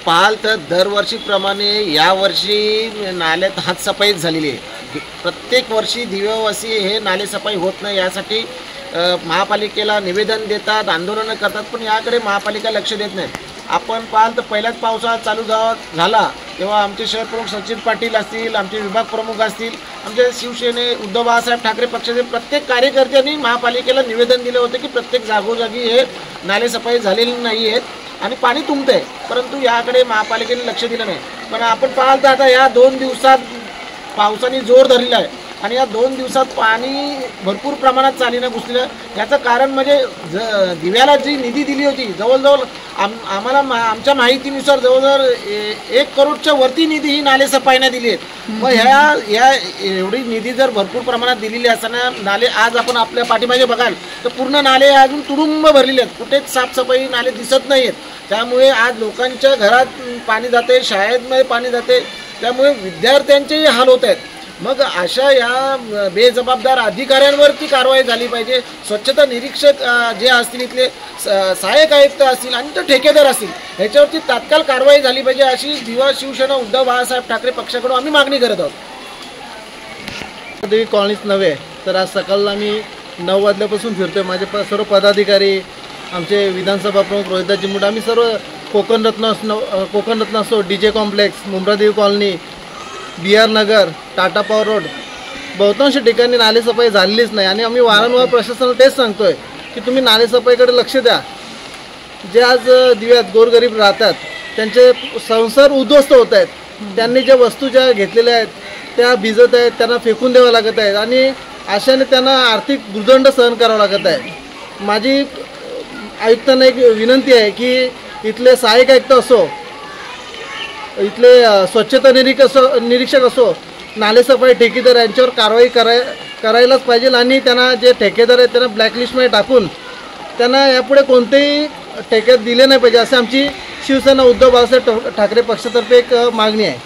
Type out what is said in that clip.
पाहाल तर दरवर्षीप्रमाणे यावर्षी नाल्यात हातसफाईच झालेली आहे। प्रत्येक वर्षी दिव्यावासी हे नालेसफाई होत नाही यासाठी महापालिकेला निवेदन देतात, आंदोलनं करतात, पण याकडे महापालिका लक्ष देत नाही। आपण पाहाल तर पहिल्याच पावसाळा चालू झाला तेव्हा आमचे शहर प्रमुख सचिन पाटील असतील, आमचे विभाग प्रमुख असतील, आमचे शिवसेने उद्धव बाळासाहेब ठाकरे पक्षाचे प्रत्येक कार्यकर्त्यांनी महापालिकेला निवेदन दिलं होतं की प्रत्येक जागोजागी हे नालेसफाई झालेली नाही आहेत आणि पाणी तुंबत आहे, परंतु याकडे महापालिकेने लक्ष दिलं नाही। पण आपण पाहाल तर आता या 2 दिवसात पावसाने जोर धरलेला आहे आणि या 2 दिवसात पाणी भरपूर प्रमाणात चालीनं घुसलेलं आहे। याचं कारण म्हणजे दिव्याला जी निधी दिली होती जवळजवळ आम्हाला आमच्या माहितीनुसार जवळजवळ 1 करोडच्या वरती निधी ही नालेसफाईने दिली आहेत। मग ह्या एवढी निधी जर भरपूर प्रमाणात दिलेली असताना नाले आज आपण आपल्या पाठीमागे बघाल तर पूर्ण नाले अजून तुडुंब भरलेले आहेत, कुठेच साफसफाई नाले दिसत नाही आहेत। त्यामुळे आज लोकांच्या घरात पाणी जाते, शाळेमध्ये पाणी जाते, त्यामुळे विद्यार्थ्यांचेही हाल होत आहेत। मग अशा या बेजबाबदार अधिकाऱ्यांवरती कारवाई झाली पाहिजे। स्वच्छता निरीक्षक जे असतील, इथले सहाय्यक आयुक्त असतील आणि तो ठेकेदार असतील, ह्याच्यावरती तात्काळ कारवाई झाली पाहिजे अशी दिवा शिवसेना उद्धव बाळासाहेब ठाकरे पक्षाकडून आम्ही मागणी करत आहोत। देवी कॉलनीच नव्हे तर आज सकाळला मी 9 वाजल्यापासून फिरतोय। माझे सर्व पदाधिकारी, आमचे विधानसभा प्रमुख रोहिदास मुंडे, आम्ही सर्व कोकण रत्न असो, DJ कॉम्प्लेक्स, मुंब्रादेवी कॉलनी, BR नगर, टाटा पॉवर रोड, बहुतांश ठिकाणी नालेसफाई झालेलीच नाही आणि आम्ही वारंवार प्रशासनाला तेच सांगतोय की तुम्ही नालेसफाईकडे लक्ष द्या। जे आज दिव्यात गोरगरीब राहतात त्यांचे संसार उद्ध्वस्त होत आहेत, त्यांनी ज्या वस्तू ज्या घेतलेल्या आहेत त्या भिजत आहेत, त्यांना फेकून द्यावं लागत आहेत आणि अशाने त्यांना आर्थिक भूर्दंड सहन करावा लागत आहे। माझी आयुक्तांना एक विनंती आहे की इथले सहाय्यक आयुक्त असो, इथले स्वच्छता निरीक्षक असो, नालेसफाई ठेकेदार यांच्यावर कारवाई करायलाच पाहिजे आणि त्यांना जे ठेकेदार आहेत त्यांना ब्लॅकलिस्टमध्ये टाकून त्यांना यापुढे कोणतेही ठेके दिले नाही पाहिजे, अशी आमची शिवसेना उद्धव बाळासाहेब ठाकरे पक्षातर्फे एक मागणी आहे।